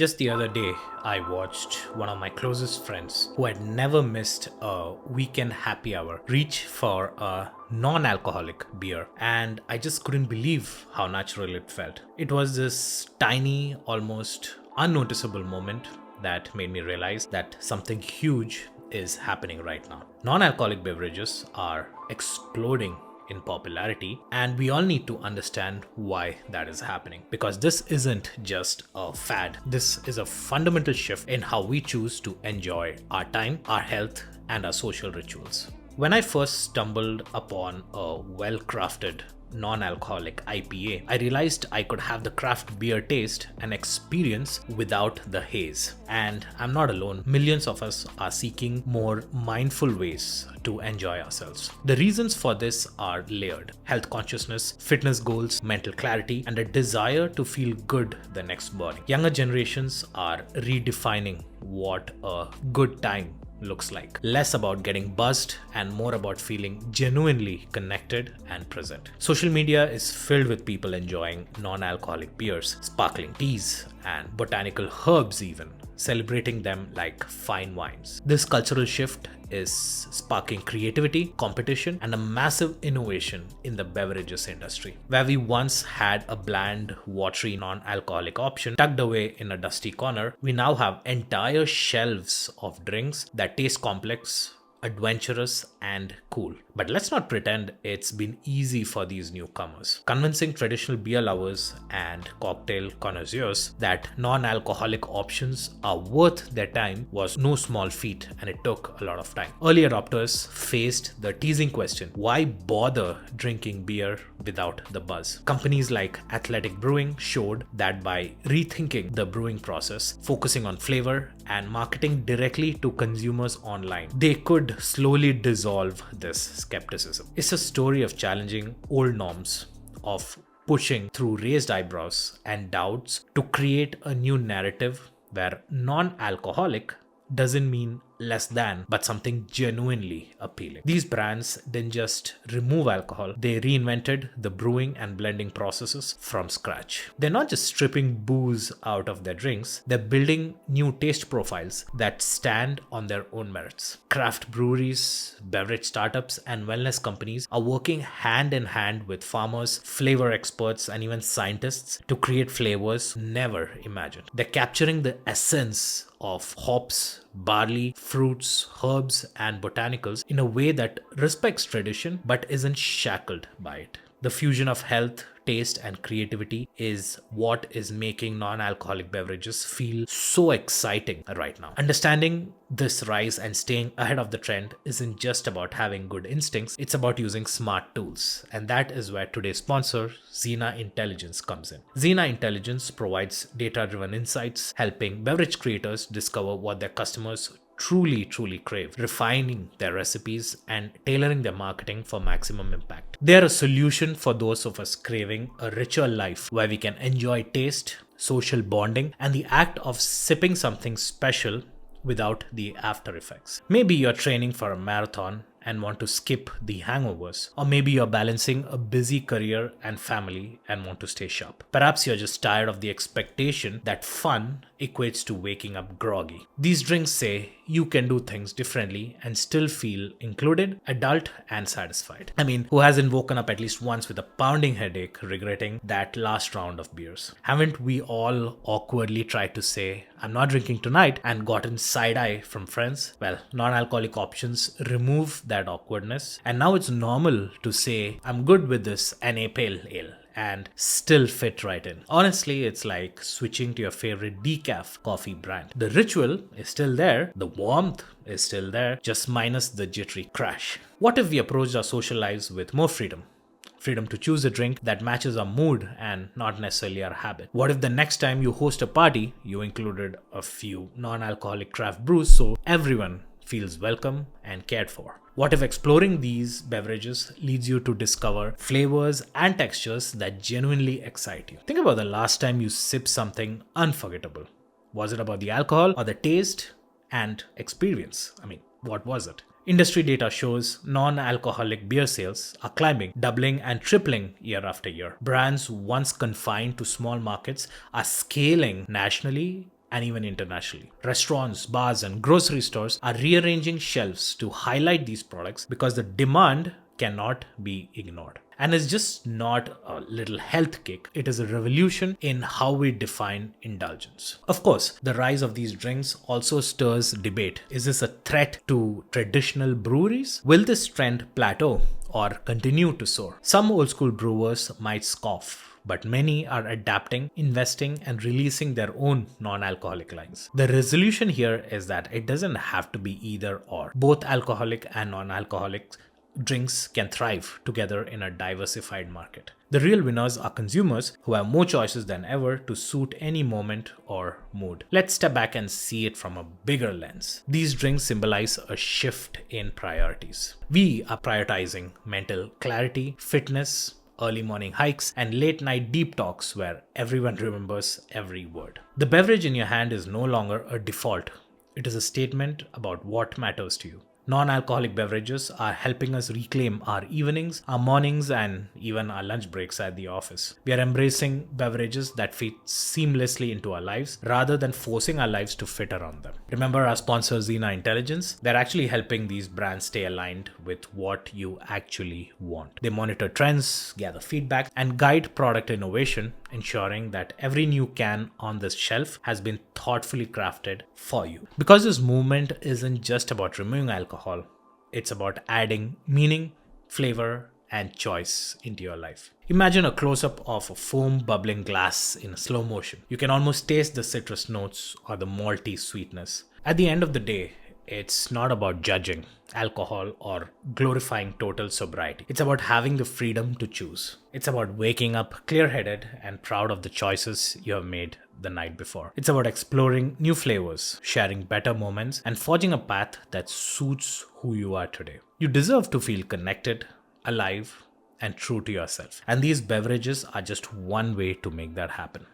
Just the other day, I watched one of my closest friends who had never missed a weekend happy hour reach for a non alcoholic beer, and I just couldn't believe how natural it felt. It was this tiny, almost unnoticeable moment that made me realize that something huge is happening right now. Non alcoholic beverages are exploding in popularity, and we all need to understand why that is happening, because this isn't just a fad. This is a fundamental shift in how we choose to enjoy our time, our health, and our social rituals. When I first stumbled upon a well-crafted non-alcoholic IPA, I realized I could have the craft beer taste and experience without the haze. And I'm not alone. Millions of us are seeking more mindful ways to enjoy ourselves. The reasons for this are layered: health consciousness, fitness goals, mental clarity, and a desire to feel good the next morning. Younger generations are redefining what a good time looks like. Less about getting buzzed and more about feeling genuinely connected and present. Social media is filled with people enjoying non-alcoholic beers, sparkling teas, and botanical herbs even, celebrating them like fine wines. This cultural shift is sparking creativity, competition, and a massive innovation in the beverages industry. Where we once had a bland, watery, non-alcoholic option tucked away in a dusty corner, we now have entire shelves of drinks that taste complex, adventurous, and cool. But let's not pretend it's been easy for these newcomers. Convincing traditional beer lovers and cocktail connoisseurs that non-alcoholic options are worth their time was no small feat, and it took a lot of time. Early adopters faced the teasing question: why bother drinking beer without the buzz? Companies like Athletic Brewing showed that by rethinking the brewing process, focusing on flavor, and marketing directly to consumers online, they could slowly dissolve this skepticism. It's a story of challenging old norms, of pushing through raised eyebrows and doubts to create a new narrative where non-alcoholic doesn't mean less than, but something genuinely appealing. These brands didn't just remove alcohol, they reinvented the brewing and blending processes from scratch. They're not just stripping booze out of their drinks, they're building new taste profiles that stand on their own merits. Craft breweries, beverage startups, and wellness companies are working hand in hand with farmers, flavor experts, and even scientists to create flavors never imagined. They're capturing the essence of hops, barley, fruits, herbs, and botanicals in a way that respects tradition but isn't shackled by it. The fusion of health, taste, and creativity is what is making non-alcoholic beverages feel so exciting right now. Understanding this rise and staying ahead of the trend isn't just about having good instincts, it's about using smart tools. And that is where today's sponsor, Xena Intelligence, comes in. Xena Intelligence provides data-driven insights, helping beverage creators discover what their customers truly crave, refining their recipes and tailoring their marketing for maximum impact. They are a solution for those of us craving a richer life where we can enjoy taste, social bonding, and the act of sipping something special without the after effects. Maybe you're training for a marathon and want to skip the hangovers. Or maybe you're balancing a busy career and family and want to stay sharp. Perhaps you're just tired of the expectation that fun equates to waking up groggy. These drinks say you can do things differently and still feel included, adult, and satisfied. I mean, who hasn't woken up at least once with a pounding headache regretting that last round of beers? Haven't we all awkwardly tried to say, "I'm not drinking tonight," and gotten side-eye from friends? Well, non-alcoholic options remove that awkwardness, and now it's normal to say, "I'm good with this NA Pale Ale," and still fit right in. Honestly, it's like switching to your favorite decaf coffee brand. The ritual is still there, the warmth is still there, just minus the jittery crash. What if we approached our social lives with more freedom? Freedom to choose a drink that matches our mood and not necessarily our habit. What if the next time you host a party, you included a few non-alcoholic craft brews so everyone feels welcome and cared for? What if exploring these beverages leads you to discover flavors and textures that genuinely excite you? Think about the last time you sipped something unforgettable. Was it about the alcohol or the taste and experience? I mean, what was it? Industry data shows non-alcoholic beer sales are climbing, doubling and tripling year after year. Brands once confined to small markets are scaling nationally and even internationally. Restaurants, bars, and grocery stores are rearranging shelves to highlight these products because the demand cannot be ignored. And it's just not a little health kick, it is a revolution in how we define indulgence. Of course, the rise of these drinks also stirs debate. Is this a threat to traditional breweries? Will this trend plateau or continue to soar? Some old school brewers might scoff, but many are adapting, investing, and releasing their own non-alcoholic lines. The resolution here is that it doesn't have to be either or. Both alcoholic and non-alcoholic drinks can thrive together in a diversified market. The real winners are consumers who have more choices than ever to suit any moment or mood. Let's step back and see it from a bigger lens. These drinks symbolize a shift in priorities. We are prioritizing mental clarity, fitness, early morning hikes, and late night deep talks where everyone remembers every word. The beverage in your hand is no longer a default. It is a statement about what matters to you. Non-alcoholic beverages are helping us reclaim our evenings, our mornings, and even our lunch breaks at the office. We are embracing beverages that fit seamlessly into our lives rather than forcing our lives to fit around them. Remember our sponsor Xena Intelligence? They're actually helping these brands stay aligned with what you actually want. They monitor trends, gather feedback, and guide product innovation, ensuring that every new can on this shelf has been thoughtfully crafted for you. Because this movement isn't just about removing alcohol, it's about adding meaning, flavor, and choice into your life. Imagine a close-up of a foam bubbling glass in slow motion. You can almost taste the citrus notes or the malty sweetness. At the end of the day, it's not about judging alcohol or glorifying total sobriety. It's about having the freedom to choose. It's about waking up clear-headed and proud of the choices you have made the night before. It's about exploring new flavors, sharing better moments, and forging a path that suits who you are today. You deserve to feel connected, alive, and true to yourself. And these beverages are just one way to make that happen.